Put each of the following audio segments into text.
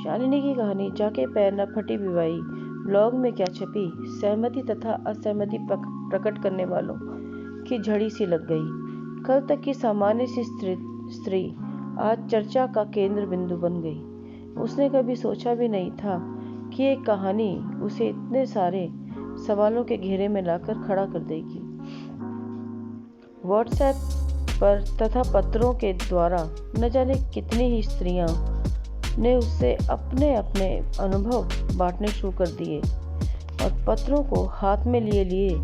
शालिनी की कहानी जाके पैर न फटी विवाही ब्लॉग में क्या छपी, सहमति तथा असहमति प्रकट करने वालों की झड़ी सी लग गई। कल तक की सामान्य सी स्त्री आज चर्चा का केंद्र बिंदु बन गई। उसने कभी सोचा भी नहीं था कि एक कहानी उसे इतने सारे सवालों के घेरे में लाकर खड़ा कर देगी। व्हाट्सएप पर तथा पत्रों के द्वारा न जाने कितनी ही स्त्रियां ने उससे अपने अपने अनुभव बांटने शुरू कर दिए और पत्रों को हाथ में लिए लिए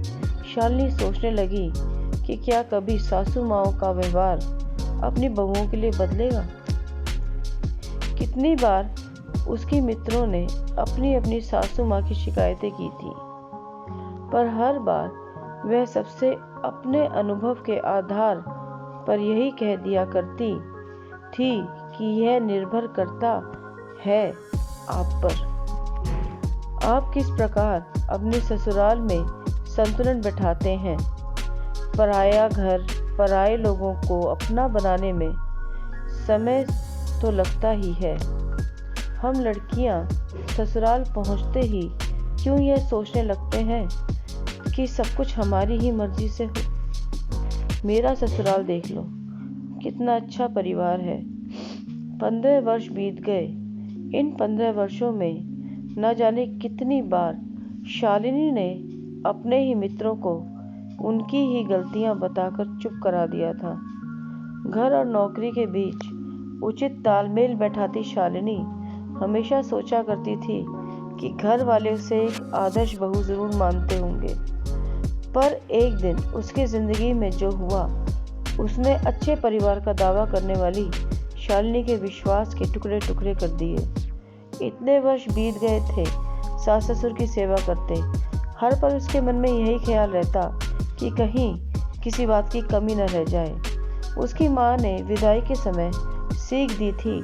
शालिनी सोचने लगी कि क्या कभी सासू माओं का व्यवहार अपनी बहुओं के लिए बदलेगा। कितनी बार उसकी मित्रों ने अपनी अपनी सासू माँ की शिकायतें की थी, पर हर बार वह सबसे अपने अनुभव के आधार पर यही कह दिया करती थी कि यह निर्भर करता है आप पर। आप किस प्रकार अपने ससुराल में संतुलन बैठाते हैं। पराया घर पराए लोगों को अपना बनाने में समय तो लगता ही है। हम लड़कियां ससुराल पहुंचते ही क्यों यह सोचने लगते हैं कि सब कुछ हमारी ही मर्जी से हो। मेरा ससुराल देख लो, कितना अच्छा परिवार है। 15 वर्ष बीत गए। इन 15 वर्षों में न जाने कितनी बार शालिनी ने अपने ही मित्रों को उनकी ही गलतियां बताकर चुप करा दिया था। घर और नौकरी के बीच उचित तालमेल बैठाती शालिनी हमेशा सोचा करती थी कि घर वाले उसे एक आदर्श बहू जरूर मानते होंगे, पर एक दिन उसकी जिंदगी में जो हुआ उसने अच्छे परिवार का दावा करने वाली शालिनी के विश्वास के टुकड़े टुकड़े कर दिए। इतने वर्ष बीत गए थे सास ससुर की सेवा करते। हर पल उसके मन में यही ख्याल रहता कि कहीं किसी बात की कमी न रह जाए। उसकी माँ ने विदाई के समय सीख दी थी,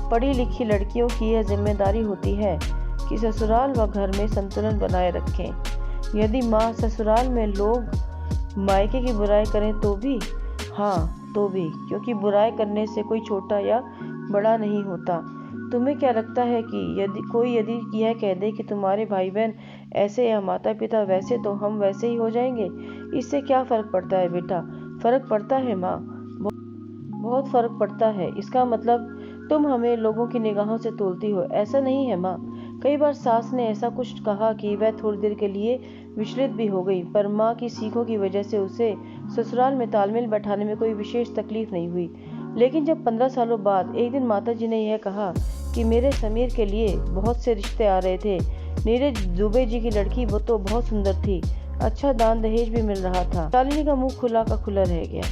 पढ़ी लिखी लड़कियों की यह जिम्मेदारी होती है कि ससुराल व घर में संतुलन बनाए रखें। यदि माँ ससुराल में लोग मायके की बुराई करें तो भी, क्योंकि बुराई करने से कोई छोटा या बड़ा नहीं होता। तुम्हें क्या लगता है कि यदि यह कह दे कि तुम्हारे भाई बहन ऐसे या माता पिता वैसे तो हम वैसे ही हो जाएंगे, इससे क्या फर्क पड़ता है बेटा। फर्क पड़ता है माँ, बहुत फर्क पड़ता है। इसका मतलब तुम हमें लोगों की निगाहों से तोलती हो, ऐसा नहीं है माँ। कई बार सास ने ऐसा कुछ कहा कि वह थोड़ी देर के लिए विचलित भी हो गई, पर माँ की सीखों की वजह से उसे ससुराल में तालमेल बैठाने में कोई विशेष तकलीफ नहीं हुई। लेकिन जब 15 सालों बाद एक दिन माताजी ने यह कहा कि मेरे समीर के लिए बहुत से रिश्ते आ रहे थे, नीरज दुबे जी की लड़की वो तो बहुत सुंदर थी, अच्छा दान दहेज भी मिल रहा था, शालिनी का मुंह खुला का खुला रह गया।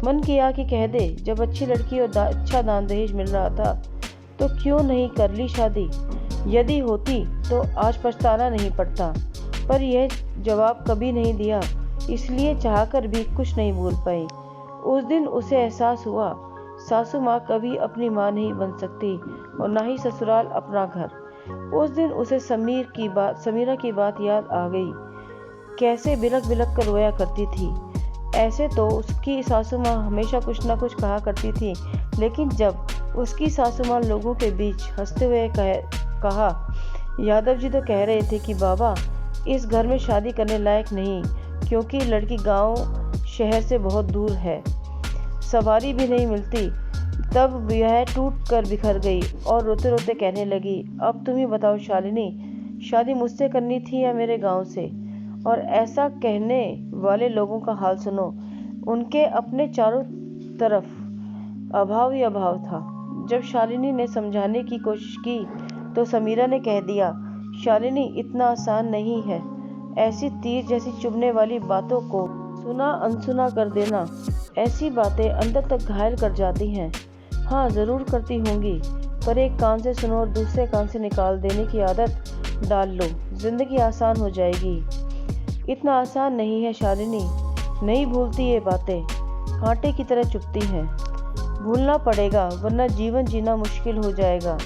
मन किया कि कह दे, जब अच्छी लड़की और अच्छा दान दहेज मिल रहा था तो क्यों नहीं कर ली शादी। यदि होती तो आज पछताना नहीं पड़ता, पर यह जवाब कभी नहीं दिया, इसलिए चाहकर भी कुछ नहीं बोल पाई। उस दिन उसे एहसास हुआ सासू माँ कभी अपनी माँ नहीं बन सकती और ना ही ससुराल अपना घर। उस दिन उसे समीरा की बात याद आ गई। कैसे बिलक बिलक कर रोया करती थी। ऐसे तो उसकी सासू माँ हमेशा कुछ ना कुछ कहा करती थी, लेकिन जब उसकी सासू माँ लोगों के बीच हंसते हुए कहा, यादव जी तो कह रहे थे कि बाबा इस घर में शादी करने लायक नहीं, क्योंकि लड़की गांव शहर से बहुत दूर है, सवारी भी नहीं मिलती। तब यह टूट कर बिखर गई और रोते रोते कहने लगी, अब तुम ही बताओ शालिनी, शादी मुझसे करनी थी या मेरे गांव से। और ऐसा कहने वाले लोगों का हाल सुनो, उनके अपने चारों तरफ अभाव ही अभाव था। जब शालिनी ने समझाने की कोशिश की तो समीरा ने कह दिया, शालिनी इतना आसान नहीं है, ऐसी तीर जैसी चुभने वाली बातों को सुना अनसुना कर देना, ऐसी बातें अंदर तक घायल कर जाती हैं। हाँ जरूर करती होंगी, पर एक कान से सुनो और दूसरे कान से निकाल देने की आदत डाल लो, जिंदगी आसान हो जाएगी। इतना आसान नहीं है शालिनी, नहीं भूलती ये बातें, कांटे की तरह चुभती हैं। भूलना पड़ेगा वरना जीवन जीना मुश्किल हो जाएगा।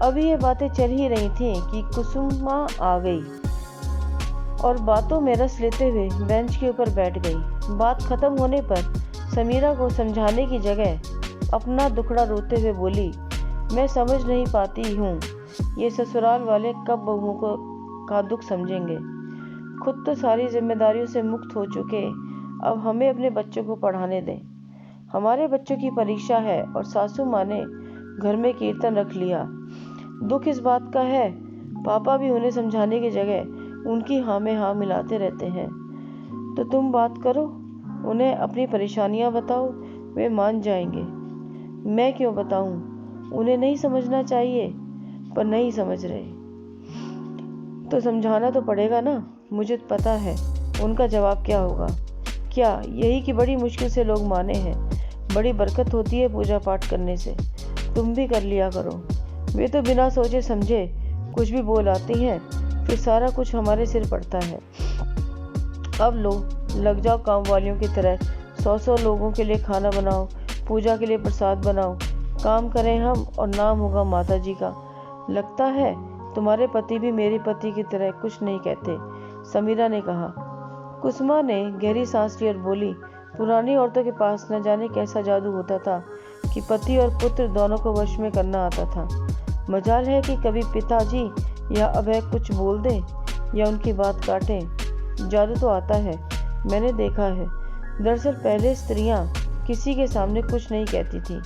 अभी ये बातें चल ही रही थीं कि कुसुमा आ गई और बातों में रस लेते हुए बेंच के ऊपर बैठ गई। बात खत्म होने पर समीरा को समझाने की जगह अपना दुखड़ा रोते हुए बोली, मैं समझ नहीं पाती हूँ ये ससुराल वाले कब बहुओं को का दुख समझेंगे। खुद तो सारी जिम्मेदारियों से मुक्त हो चुके, अब हमें अपने बच्चों को पढ़ाने दें। हमारे बच्चों की परीक्षा है और सासू माँ ने घर में कीर्तन रख लिया। दुख इस बात का है, पापा भी उन्हें समझाने की जगह उनकी हाँ में हाँ मिलाते रहते हैं। तो तुम बात करो, उन्हें अपनी परेशानियां बताओ, वे मान जाएंगे। मैं क्यों बताऊं, उन्हें नहीं समझना चाहिए, पर नहीं समझ रहे। तो समझाना तो पड़ेगा ना, मुझे पता है उनका जवाब क्या होगा। क्या यही कि बड़ी मुश्किल से लोग माने हैं, बड़ी बरकत होती है पूजा पाठ करने से, तुम भी कर लिया करो। वे तो बिना सोचे समझे कुछ भी बोल आती हैं, फिर सारा कुछ हमारे सिर पड़ता है। अब लो, लग जाओ काम वालियों की तरह, 100 लोगों के लिए खाना बनाओ, पूजा के लिए प्रसाद बनाओ, काम करें हम और नाम होगा माता जी का। लगता है तुम्हारे पति भी मेरे पति की तरह कुछ नहीं कहते, समीरा ने कहा। कुसुमा ने गहरी सांस ली और बोली, पुरानी औरतों के पास न जाने कैसा जादू होता था कि पति और पुत्र दोनों को वश में करना आता था। मजाल है कि कभी पिताजी या अभय कुछ बोल दें या उनकी बात काटें। जादू तो आता है, मैंने देखा है। दरअसल पहले स्त्रियां किसी के सामने कुछ नहीं कहती थी।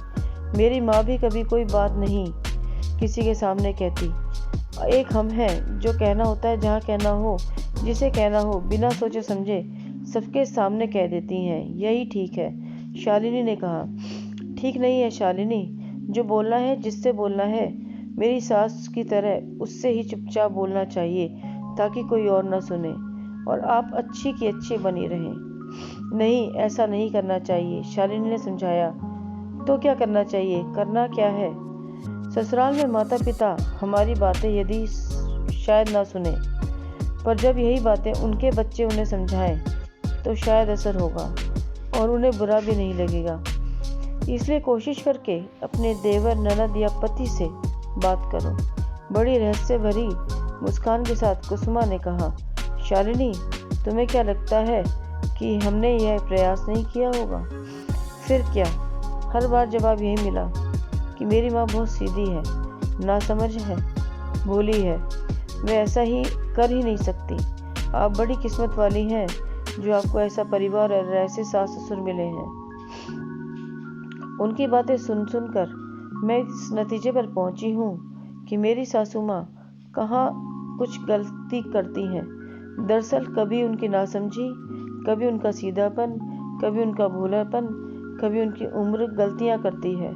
मेरी माँ भी कभी कोई बात नहीं किसी के सामने कहती। एक हम हैं जो कहना होता है जहाँ कहना हो, जिसे कहना हो, बिना सोचे समझे सबके सामने कह देती हैं। यही ठीक है, शालिनी ने कहा। ठीक नहीं है शालिनी, जो बोलना है, जिससे बोलना है, मेरी सास की तरह उससे ही चुपचाप बोलना चाहिए ताकि कोई और न सुने और आप अच्छी की अच्छी बनी रहें। नहीं, ऐसा नहीं करना चाहिए, शालिनी ने समझाया। तो क्या करना चाहिए? करना क्या है? ससुराल में माता पिता हमारी बातें यदि शायद ना सुने, पर जब यही बातें उनके बच्चे उन्हें समझाएं तो शायद असर होगा और उन्हें बुरा भी नहीं लगेगा। इसलिए कोशिश करके अपने देवर, ननद या पति से बात करो। बड़ी रहस्य भरी मुस्कान के साथ कुसुमा ने कहा। शालिनी, तुम्हें क्या लगता है कि हमने यह प्रयास नहीं किया होगा? फिर क्या, हर बार जवाब यही मिला कि मेरी माँ बहुत सीधी है, नासमझ है, भोली है, वे ऐसा ही कर ही नहीं सकती। आप बड़ी किस्मत वाली हैं जो आपको ऐसा परिवार और ऐसे सास ससुर मिले हैं। उनकी बातें सुन सुनकर मैं इस नतीजे पर पहुंची हूँ कि मेरी सासू माँ कहाँ कुछ गलती करती हैं। दरअसल कभी उनकी नासमझी, कभी उनका सीधापन, कभी उनका भोलापन, कभी उनकी उम्र गलतियाँ करती है।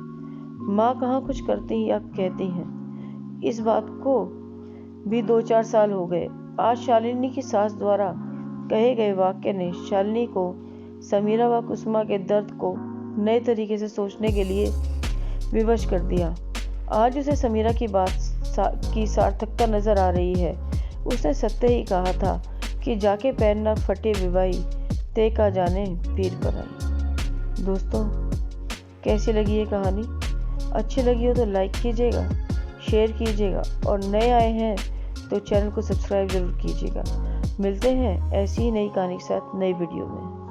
माँ कहाँ कुछ करती या कहती हैं। इस बात को भी 2-4 साल हो गए। आज शालिनी की सास द्वारा कहे गए वाक्य ने शालिनी को समीरा व कुसुमा के दर्द को नए तरीके से सोचने के लिए विवश कर दिया। आज उसे समीरा की बात की सार्थकता नजर आ रही है। उसने सत्य ही कहा था कि जाके पैर न फटे विवाही, ते का जाने पीर पराई। दोस्तों, कैसी लगी ये कहानी? अच्छी लगी हो तो लाइक कीजिएगा, शेयर कीजिएगा और नए आए हैं तो चैनल को सब्सक्राइब जरूर कीजिएगा। मिलते हैं ऐसी ही नई कहानी के साथ नई वीडियो में।